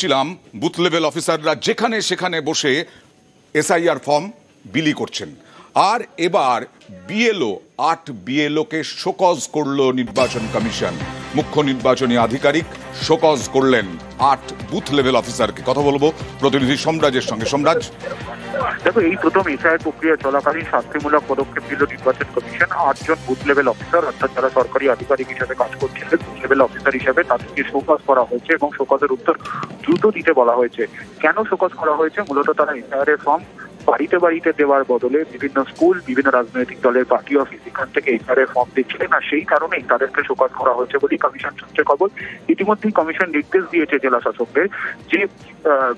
ছিলাম booth level অফিসাররা যেখানে সেখানে বসে এসআইআর ফর্ম বিলি করছেন। আর এবার বিএলও 8 বিএলওকে শোকজ করল নির্বাচন কমিশন। মুখ্য নির্বাচনী আধিকারিক শোকজ করলেন 8 বুথ লেভেল অফিসারকে। কথা বলবো প্রতিনিধি সম্রাজের সঙ্গে। সম্রাজ, দেখো, এই প্রথম এসআইআর প্রক্রিয়া চলাকালীন শাস্তিমূলক পদক্ষেপ নিল নির্বাচন কমিশন। 8 জন বুথ লেভেল অফিসার, অর্থাৎ যারা সরকারি আধিকারিক হিসেবে কাজ করছিলেন, বুথ লেভেল অফিসার হিসেবে তাদেরকে শোকজ করা হয়েছে এবং শোকজের উত্তর দ্রুত দিতে বলা হয়েছে। কেন শোকজ করা হয়েছে? মূলত তারা এসআইআর এর ফর্ম বাড়িতে বাড়িতে দেওয়ার বদলে বিভিন্ন স্কুল, বিভিন্ন রাজনৈতিক দলের পার্টি অফিস এখান থেকে এসআইআর এর ফর্ম দিচ্ছিলেন, আর সেই কারণেই তাদেরকে শোকজ করা হয়েছে বলে কমিশন সূত্রে খবর। ইতিমধ্যেই কমিশন নির্দেশ দিয়েছে জেলা শাসকদের যে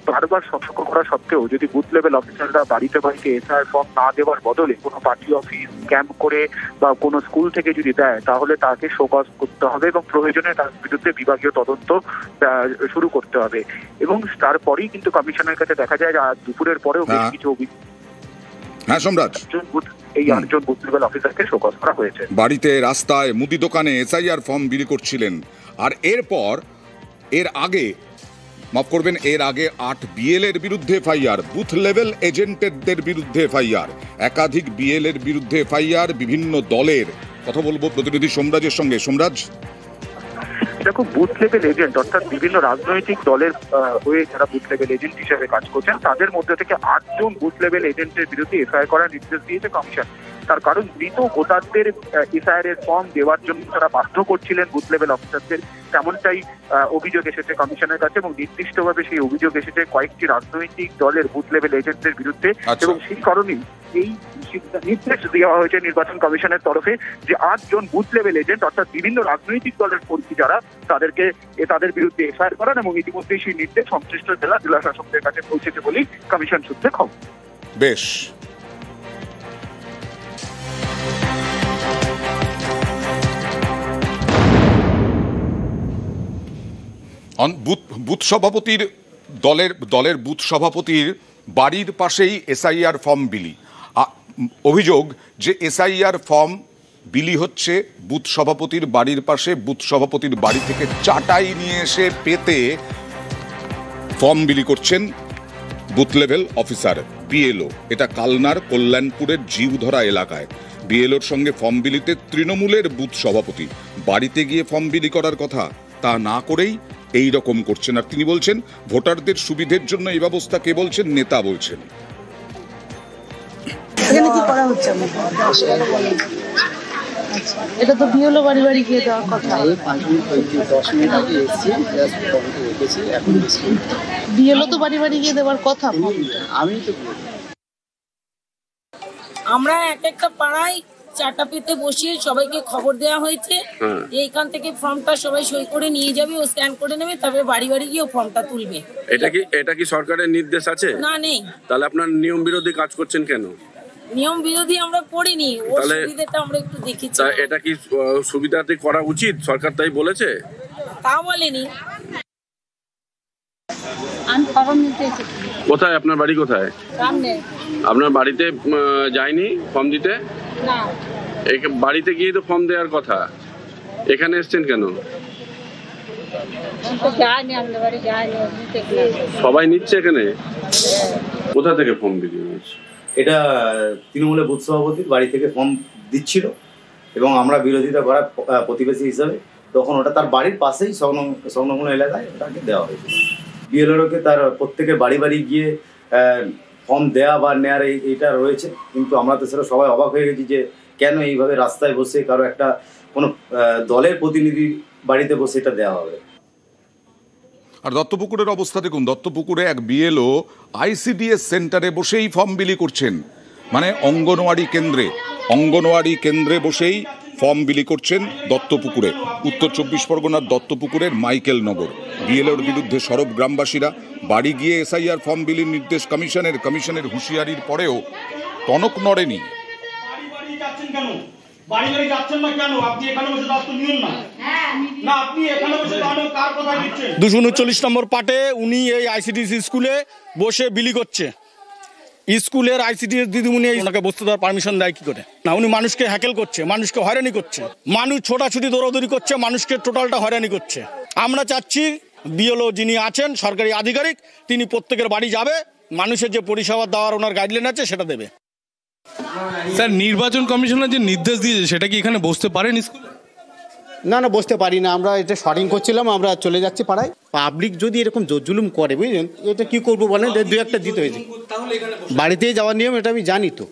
বারবার সতর্ক করা সত্ত্বেও যদি বুথ লেভেল অফিসাররা বাড়িতে বাড়িতে এসআইআর ফর্ম না দেওয়ার বদলে কোনো পার্টি অফিস ক্যাম্প করে বা কোনো স্কুল থেকে যদি দেয়, তাহলে তাকে শোকজ করতে হবে এবং প্রয়োজনে তার বিরুদ্ধে বিভাগীয় তদন্ত শুরু করতে হবে। এবং তারপরেই কিন্তু কমিশনের কাছে দেখা যায় যে আজ দুপুরের পরেও বেশ কিছু এই 8 জন বুথ লেভেল অফিসারকে শোকজ করা হয়েছে। বাড়িতে, রাস্তায়, মুদি দোকানে এসআইআর ফর্ম বিলি করছিলেন। আর এরপর এর আগে 8 বিএল এর বিরুদ্ধে এফআইআর, বুথ লেভেল এজেন্টদের বিরুদ্ধে এফআইআর, একাধিক বিএল এর বিরুদ্ধে এফআইআর বিভিন্ন দলের। কথা বলবো প্রতিনিধি সম্রাজের সঙ্গে। সম্রাজ, দেখো, বুথ লেভেল এজেন্ট অর্থাৎ বিভিন্ন রাজনৈতিক দলের হয়ে যারা বুথ লেভেল এজেন্ট হিসেবে কাজ করছেন, তাদের মধ্যে থেকে 8 জন বুথ লেভেল এজেন্টের বিরুদ্ধে এফআইআর করার নির্দেশ দিয়েছে কমিশন। তার কারণ, মৃত ভোটারদের এসআইআর এর ফর্ম দেওয়ার জন্য তারা বাধ্য করছিলেন বুথ লেভেল অফিসারদের, তেমনটাই অভিযোগ এসেছে কমিশনের কাছে। এবং নির্দিষ্টভাবে সেই অভিযোগ এসেছে কয়েকটি রাজনৈতিক দলের বুথ লেভেল এজেন্টদের বিরুদ্ধে। এবং সেই কারণেই এই নির্দেশ দেওয়া হয়েছে নির্বাচন কমিশনের তরফে যে 8 জন বুথ লেভেল এজেন্ট অর্থাৎ বিভিন্ন রাজনৈতিক দলের কর্মী যারা, তাদের বিরুদ্ধে এফআইআর করান। এবং ইতিমধ্যেই সেই নির্দেশ সংশ্লিষ্ট জেলা শাসকদের কাছে পৌঁছেছে বলেই কমিশন সূত্রে খবর। বেশ, বুথ সভাপতির দলের বুথ সভাপতির বাড়ির পাশেই এসআইআর ফর্ম বিলি। অভিযোগ যে এসআইআর ফর্ম বিলি হচ্ছে বুথ সভাপতির বাড়ির পাশে। বুথ সভাপতির বাড়ি থেকে চাটাই নিয়ে এসে পেতে ফর্ম বিলি করছেন বুথ লেভেল অফিসার, বিএলও। এটা কালনার কল্যাণপুরের জীবধরা এলাকায়। বিএলওর সঙ্গে ফর্ম বিলিতে তৃণমূলের বুথ সভাপতি বাড়িতে গিয়ে ফর্ম বিলি করার কথা, তা না করেই এই রকম করছেন। আর তিনি বলছেন ভোটারদের সুবিধের জন্য এই ব্যবস্থা কে বলছেন? নেতা বলছেন। এটা তো বিএলও বাড়ি বাড়ি গিয়ে দেওয়ার কথা। বিএলও তো বাড়ি বাড়ি গিয়ে দেওয়ার কথা। আমরা একটা পাড়ায় চাটা পেতে বসিয়ে সবাইকে খবর দেওয়া হয়েছে, এইখান থেকে ফর্মটা সবাই সই করে নিয়ে যাবে, ও স্ক্যান করে নেবে, তারপরে বাড়ি বাড়ি গিয়ে ফর্মটা তুলবে। এটা কি সরকারের নির্দেশ আছে? না, নেই। তাহলে আপনার নিয়ম বিরোধী কাজ করছেন কেন? নিয়ম বিরোধী আমরা করিনি, ওর সুবিধাটা আমরা একটু দেখেছি। এটা কি সুবিধাতে করা উচিত? সরকার তাই বলেছে? তা বলেনি। কোথায় আপনার বাড়ি? কোথায়? সামনে। আপনার বাড়িতে যায়নি ফর্ম দিতে? না। বাড়িতে গিয়ে তো ফর্ম দেওয়ার কথা, এখানে এসছেন কেন? সবাই নিচ্ছে এখানে? কোথা থেকে ফর্ম বিলি হচ্ছে? এটা তৃণমূলের বুথ সভাপতির বাড়ি থেকে ফর্ম দিচ্ছিল এবং আমরা বিরোধিতা করার প্রতিবেশী হিসাবে তখন ওটা তার বাড়ির পাশেই সংলগ্ন এলাকায় ওটাকে দেওয়া হয়েছিল। বিএলওকে তার প্রত্যেকের বাড়ি বাড়ি গিয়ে ফর্ম দেওয়া বা নেওয়ার এইটা রয়েছে, কিন্তু আমরা তো সেটা সবাই অবাক হয়ে গেছি যে কেন এইভাবে রাস্তায় বসে কারো কোনো দলের প্রতিনিধি বাড়িতে বসে এটা দেওয়া হবে। আর দত্তপুকুরের অবস্থা দেখুন। দত্তপুকুরে এক বিএলও আইসিডিএস সেন্টারে বসেই ফর্ম বিলি করছেন। মানে অঙ্গনওয়াড়ি কেন্দ্রে বসেই ফর্ম বিলি করছেন দত্তপুকুরে। উত্তর 24 পরগনার দত্তপুকুরের মাইকেল নগর। বিএলওর বিরুদ্ধে সরব গ্রামবাসীরা। বাড়ি গিয়ে এসআইআর ফর্ম বিলির নির্দেশ কমিশনের হুঁশিয়ারির পরেও টনক নড়েনি। 239 নম্বর পার্টে উনি এই আইসিডিএস স্কুলে বসে বিলি করছে। স্কুলের আইসিডিএস দিদিমণি ওনাকে বসতে দেওয়ার পারমিশন দেয় কি করে? না, উনি মানুষকে হ্যাকেল করছে, মানুষকে হয়রানি করছে, মানুষ ছোটাছুটি দৌড়াদৌড়ি করছে, মানুষকে টোটালটা হয়রানি করছে। আমরা চাচ্ছি বিএলও যিনি আছেন সরকারি আধিকারিক, তিনি প্রত্যেকের বাড়ি যাবে, মানুষের যে পরিষেবা দেওয়ার ওনার গাইডলাইন আছে সেটা দেবে। স্যার, নির্বাচন কমিশনার যে নির্দেশ দিয়েছে সেটা কি এখানে বসতে পারেন স্কুলে? না না, বসতে পারি না, আমরা এটা শর্টিং করছিলাম, আমরা চলে যাচ্ছি পাড়ায়। পাবলিক যদি এরকম জোর জুলুম করে, বুঝলেন, এটা কি করবো বলেন, দু একটা দিতে হয়েছে। বাড়িতেই যাওয়ার নিয়ম, এটা আমি জানি তো।